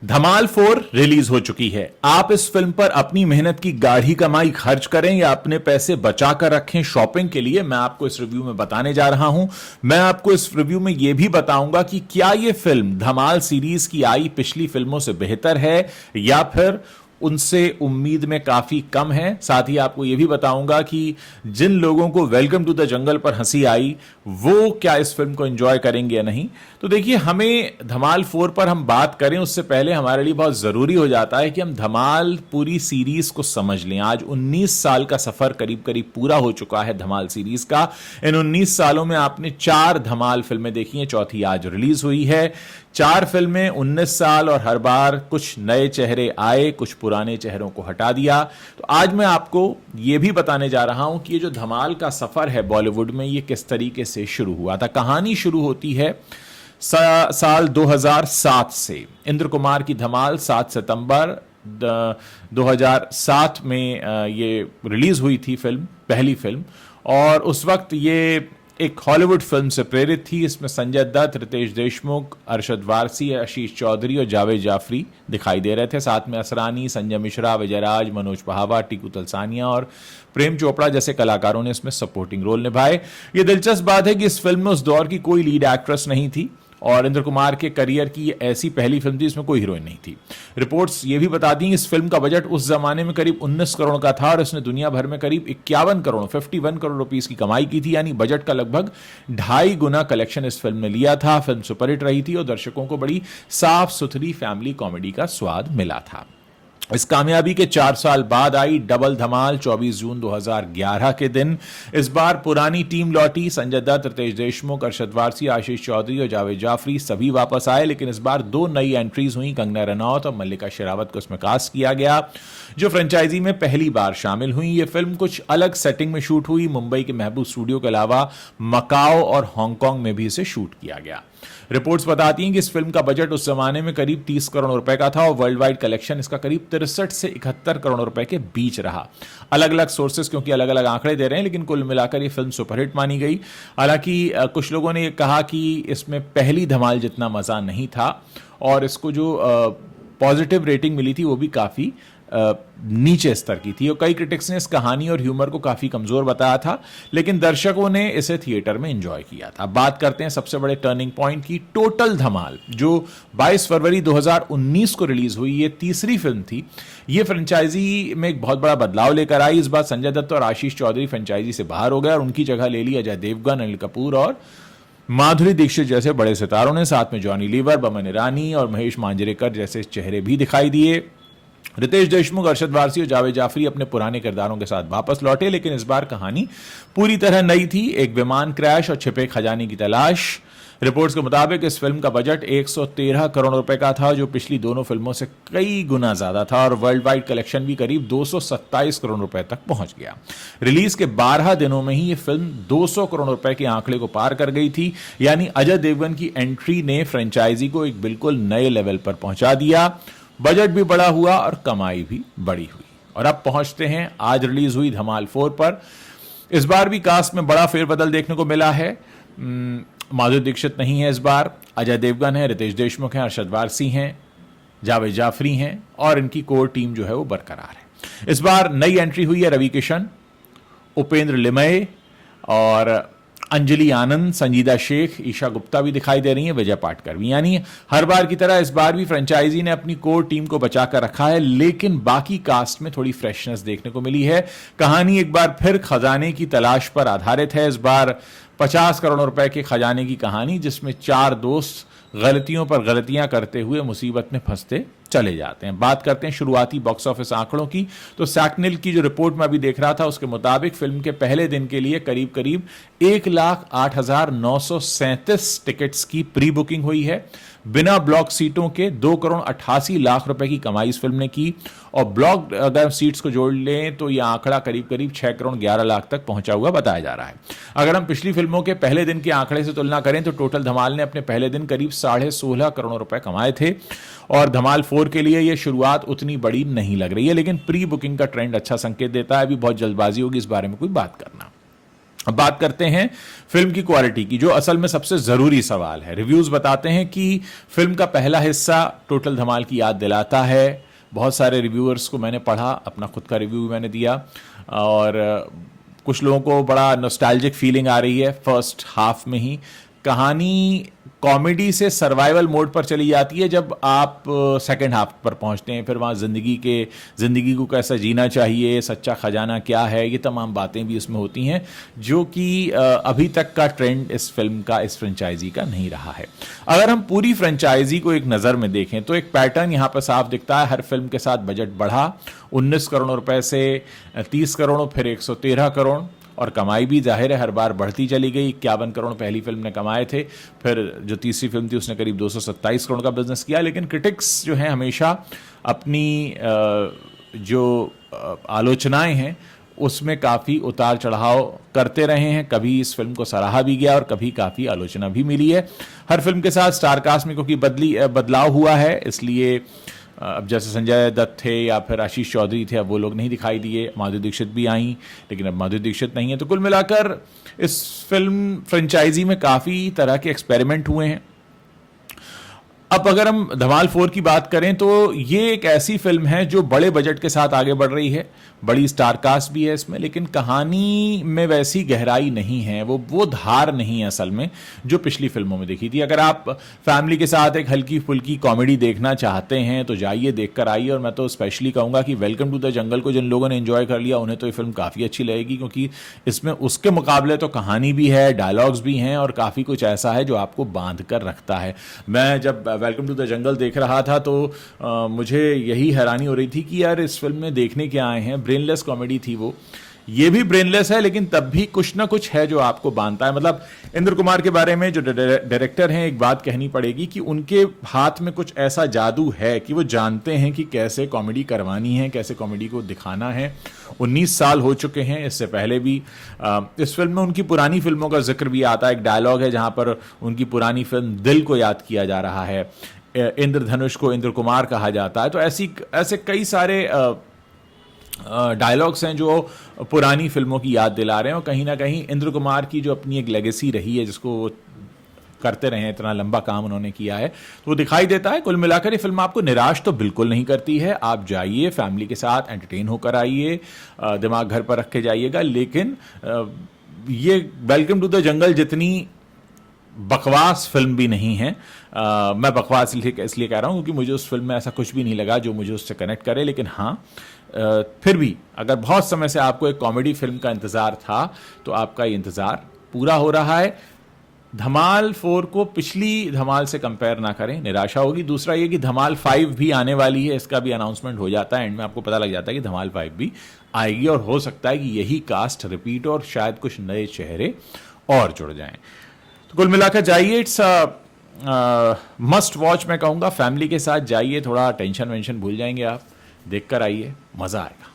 धमाल 4 release हो चुकी है। आप इस फिल्म पर अपनी मेहनत की गाढ़ी कमाई खर्च करें या अपने पैसे बचाकर रखें शॉपिंग के लिए, मैं आपको इस रिव्यू में बताने जा रहा हूं। मैं आपको इस रिव्यू में यह भी बताऊंगा कि क्या यह फिल्म धमाल सीरीज की आई पिछली फिल्मों से बेहतर है या फिर उनसे उम्मीद में काफी कम है। साथ ही आपको यह भी बताऊंगा कि जिन लोगों को वेलकम टू द जंगल पर हंसी आई वो क्या इस फिल्म को एंजॉय करेंगे या नहीं। तो देखिए, हमें धमाल 4 पर हम बात करें उससे पहले हमारे लिए बहुत जरूरी हो जाता है कि हम धमाल पूरी सीरीज को समझ लें। आज 19 साल का सफर करीब करीब पूरा हो चुका है धमाल सीरीज का। इन 19 सालों में आपने 4 धमाल फिल्में देखी हैं, चौथी आज रिलीज हुई है। 4 फिल्में 19 साल और हर बार कुछ नए चेहरे आए, कुछ पुराने चेहरों को हटा दिया। तो आज मैं आपको यह भी बताने जा रहा हूं कि ये जो धमाल का सफर है बॉलीवुड में, ये किस तरीके से शुरू हुआ था। कहानी शुरू होती है साल 2007 से। इंद्र कुमार की धमाल 7 सितंबर 2007 में ये रिलीज हुई थी फिल्म, पहली फिल्म। और उस वक्त ये एक हॉलीवुड फिल्म से प्रेरित थी। इसमें संजय दत्त, रितेश देशमुख, अरशद वारसी, आशीष चौधरी और जावेद जाफरी दिखाई दे रहे थे। साथ में असरानी, संजय मिश्रा, विजयराज, मनोज पहावा, टीकू तलसानिया और प्रेम चोपड़ा जैसे कलाकारों ने इसमें सपोर्टिंग रोल निभाए। यह दिलचस्प बात है कि इस फिल्म में उस दौर की कोई लीड एक्ट्रेस नहीं थी और इंद्र कुमार के करियर की ऐसी पहली फिल्म थी इसमें कोई हीरोइन नहीं थी। रिपोर्ट्स ये भी बताती हैं इस फिल्म का बजट उस जमाने में करीब 19 करोड़ का था और इसने दुनिया भर में करीब 51 करोड़ रुपीस की कमाई की थी, यानी बजट का लगभग 2.5 गुना कलेक्शन इस फिल्म ने लिया था। फिल्म सुपरहिट रही थी और दर्शकों को बड़ी साफ सुथरी फैमिली कॉमेडी का स्वाद मिला था। इस कामयाबी के 4 साल बाद आई डबल धमाल 24 जून 2011 के दिन। इस बार पुरानी टीम लौटी। संजय दत्त, रितेश देशमुख, अरशद वारसी, आशीष चौधरी और जावेद जाफरी सभी वापस आए, लेकिन इस बार 2 नई एंट्रीज हुई। कंगना रनौत और मल्लिका शेरावत को इसमें कास्ट किया गया, जो फ्रेंचाइजी में पहली बार शामिल हुई। यह फिल्म कुछ अलग सेटिंग में शूट हुई। मुंबई के महबूब स्टूडियो के अलावा मकाओ और हांगकांग में भी इसे शूट किया गया। रिपोर्ट्स बताती हैं कि इस फिल्म का बजट उस जमाने में करीब 30 करोड़ रुपए का था और वर्ल्ड वाइड कलेक्शन इसका करीब 63 से 71 करोड़ रुपए के बीच रहा। अलग अलग सोर्सेस क्योंकि अलग अलग आंकड़े दे रहे हैं, लेकिन कुल मिलाकर ये फिल्म सुपरहिट मानी गई। हालांकि कुछ लोगों ने कहा कि इसमें पहली धमाल जितना मजा नहीं था और इसको जो पॉजिटिव रेटिंग मिली थी वो भी काफी नीचे स्तर की थी और कई क्रिटिक्स ने इस कहानी और ह्यूमर को काफी कमजोर बताया था, लेकिन दर्शकों ने इसे थिएटर में एंजॉय किया था। बात करते हैं सबसे बड़े टर्निंग पॉइंट की। टोटल धमाल जो 22 फरवरी 2019 को रिलीज हुई, ये तीसरी फिल्म थी। ये फ्रेंचाइजी में एक बहुत बड़ा बदलाव लेकर आई। इस बार संजय दत्त और आशीष चौधरी फ्रेंचाइजी से बाहर हो गए और उनकी जगह ले ली अजय देवगन, अनिल कपूर और माधुरी दीक्षित जैसे बड़े सितारों ने। साथ में जॉनी लीवर, बमन ईरानी और महेश मांजरेकर जैसे चेहरे भी दिखाई दिए। रितेश देशमुख, अरशद वारसी और जावेद जाफरी अपने पुराने किरदारों के साथ वापस लौटे, लेकिन इस बार कहानी पूरी तरह नई थी। एक विमान क्रैश और छिपे खजाने की तलाश। रिपोर्ट्स के मुताबिक इस फिल्म का बजट 113 करोड़ रुपए का था, जो पिछली दोनों फिल्मों से कई गुना ज्यादा था और वर्ल्ड वाइड कलेक्शन भी करीब 227 करोड़ रुपए तक पहुंच गया। रिलीज के 12 दिनों में ही यह फिल्म 200 करोड़ रुपए के आंकड़े को पार कर गई थी, यानी अजय देवगन की एंट्री ने फ्रेंचाइजी को एक बिल्कुल नए लेवल पर पहुंचा दिया। बजट भी बड़ा हुआ और कमाई भी बड़ी हुई। और अब पहुंचते हैं आज रिलीज हुई धमाल 4 पर। इस बार भी कास्ट में बड़ा फेरबदल देखने को मिला है। माधुरी दीक्षित नहीं है इस बार, अजय देवगन है, रितेश देशमुख हैं, अरशद वारसी हैं, जावेद जाफरी हैं और इनकी कोर टीम जो है वो बरकरार है। इस बार नई एंट्री हुई है रवि किशन, उपेंद्र लिमये और अंजलि आनंद, संजीदा शेख, ईशा गुप्ता भी दिखाई दे रही हैं, विजय पाटकर भी। यानी हर बार की तरह इस बार भी फ्रेंचाइजी ने अपनी कोर टीम को बचाकर रखा है, लेकिन बाकी कास्ट में थोड़ी फ्रेशनेस देखने को मिली है। कहानी एक बार फिर खजाने की तलाश पर आधारित है। इस बार 50 करोड़ रुपए के खजाने की कहानी, जिसमें 4 दोस्त गलतियों पर गलतियां करते हुए मुसीबत में फंसते चले जाते हैं। बात करते हैं शुरुआती बॉक्स ऑफिस आंकड़ों की, तो सैकनिल की जो रिपोर्ट मैं अभी देख रहा था उसके मुताबिक फिल्म के पहले दिन के लिए करीब करीब 1,08,937 टिकट्स की प्री बुकिंग हुई है। बिना ब्लॉक सीटों के 2 करोड़ 88 लाख रुपए की कमाई इस फिल्म ने की और ब्लॉक अगर सीट्स को जोड़ लें तो यह आंकड़ा करीब करीब 6 करोड़ 11 लाख तक पहुंचा हुआ बताया जा रहा है। अगर हम पिछली फिल्मों के पहले दिन के आंकड़े से तुलना करें तो टोटल धमाल ने अपने पहले दिन करीब 16.5 करोड़ रुपए कमाए थे और धमाल 4 के लिए यह शुरुआत उतनी बड़ी नहीं लग रही है, लेकिन प्री बुकिंग का ट्रेंड अच्छा संकेत देता है। अभी बहुत जल्दबाजी होगी इस बारे में कोई बात करना। अब बात करते हैं फिल्म की क्वालिटी की, जो असल में सबसे जरूरी सवाल है। रिव्यूज बताते हैं कि फिल्म का पहला हिस्सा टोटल धमाल की याद दिलाता है। बहुत सारे रिव्यूअर्स को मैंने पढ़ा, अपना खुद का रिव्यू भी मैंने दिया, और कुछ लोगों को बड़ा नॉस्टैल्जिक फीलिंग आ रही है फर्स्ट हाफ में ही। कहानी कॉमेडी से सर्वाइवल मोड पर चली जाती है जब आप सेकंड हाफ पर पहुंचते हैं। फिर वहाँ ज़िंदगी को कैसा जीना चाहिए, सच्चा खजाना क्या है, ये तमाम बातें भी इसमें होती हैं, जो कि अभी तक का ट्रेंड इस फिल्म का, इस फ्रेंचाइजी का नहीं रहा है। अगर हम पूरी फ्रेंचाइजी को एक नज़र में देखें तो एक पैटर्न यहाँ पर साफ दिखता है। हर फिल्म के साथ बजट बढ़ा, 19 करोड़ रुपए से 30 करोड़, फिर 113 करोड़, और कमाई भी जाहिर है हर बार बढ़ती चली गई। 51 करोड़ पहली फिल्म ने कमाए थे, फिर जो तीसरी फिल्म थी उसने करीब 227 करोड़ का बिजनेस किया। लेकिन क्रिटिक्स जो हैं हमेशा अपनी जो आलोचनाएं हैं उसमें काफ़ी उतार चढ़ाव करते रहे हैं। कभी इस फिल्म को सराहा भी गया और कभी काफ़ी आलोचना भी मिली है। हर फिल्म के साथ स्टार कास्ट में क्योंकि बदलाव हुआ है, इसलिए अब जैसे संजय दत्त थे या फिर आशीष चौधरी थे, अब वो लोग नहीं दिखाई दिए। माधुरी दीक्षित भी आई, लेकिन अब माधुरी दीक्षित नहीं है। तो कुल मिलाकर इस फिल्म फ्रेंचाइजी में काफ़ी तरह के एक्सपेरिमेंट हुए हैं। अब अगर हम धमाल 4 की बात करें तो ये एक ऐसी फिल्म है जो बड़े बजट के साथ आगे बढ़ रही है, बड़ी स्टार कास्ट भी है इसमें, लेकिन कहानी में वैसी गहराई नहीं है, वो धार नहीं है असल में जो पिछली फिल्मों में देखी थी। अगर आप फैमिली के साथ एक हल्की फुल्की कॉमेडी देखना चाहते हैं तो जाइए, देखकर आइए। और मैं तो स्पेशली कहूंगा कि वेलकम टू द जंगल को जिन लोगों ने एंजॉय कर लिया उन्हें तो ये फिल्म काफ़ी अच्छी लगेगी, क्योंकि इसमें उसके मुकाबले तो कहानी भी है, डायलॉग्स भी हैं, और काफ़ी कुछ ऐसा है जो आपको बांध कर रखता है। मैं जब वेलकम टू द जंगल देख रहा था तो मुझे यही हैरानी हो रही थी कि यार इस फिल्म में देखने क्या आए हैं। ब्रेनलेस कॉमेडी थी वो, ये भी ब्रेनलेस है, लेकिन तब भी कुछ ना कुछ है जो आपको बांधता है। मतलब इंद्र कुमार के बारे में जो डायरेक्टर हैं, एक बात कहनी पड़ेगी कि उनके हाथ में कुछ ऐसा जादू है कि वो जानते हैं कि कैसे कॉमेडी करवानी है, कैसे कॉमेडी को दिखाना है। 19 साल हो चुके हैं, इससे पहले भी इस फिल्म में उनकी पुरानी फिल्मों का जिक्र भी आता है। एक डायलॉग है जहां पर उनकी पुरानी फिल्म दिल को याद किया जा रहा है, इंद्रधनुष को इंद्र कुमार कहा जाता है। तो ऐसे कई सारे डायलॉग्स हैं जो पुरानी फिल्मों की याद दिला रहे हैं, और कहीं ना कहीं इंद्र कुमार की जो अपनी एक लेगेसी रही है, जिसको वो करते रहे हैं, इतना लंबा काम उन्होंने किया है, तो वो दिखाई देता है। कुल मिलाकर ये फिल्म आपको निराश तो बिल्कुल नहीं करती है। आप जाइए, फैमिली के साथ एंटरटेन होकर आइए, दिमाग घर पर रख के जाइएगा। लेकिन ये वेलकम टू द जंगल जितनी बकवास फिल्म भी नहीं है। मैं बकवास इसलिए कह रहा हूं क्योंकि मुझे उस फिल्म में ऐसा कुछ भी नहीं लगा जो मुझे उससे कनेक्ट करे। लेकिन हाँ, फिर भी अगर बहुत समय से आपको एक कॉमेडी फिल्म का इंतजार था तो आपका ये इंतजार पूरा हो रहा है। धमाल 4 को पिछली धमाल से कंपेयर ना करें, निराशा होगी। दूसरा ये कि धमाल 5 भी आने वाली है, इसका भी अनाउंसमेंट हो जाता है, एंड में आपको पता लग जाता है कि धमाल 5 भी आएगी, और हो सकता है कि यही कास्ट रिपीट और शायद कुछ नए चेहरे और जुड़ जाएं। तो कुल मिलाकर जाइए, इट्स मस्ट वॉच। मैं कहूँगा फैमिली के साथ जाइए, थोड़ा टेंशन वेंशन भूल जाएंगे आप, देखकर आइए, मज़ा आएगा।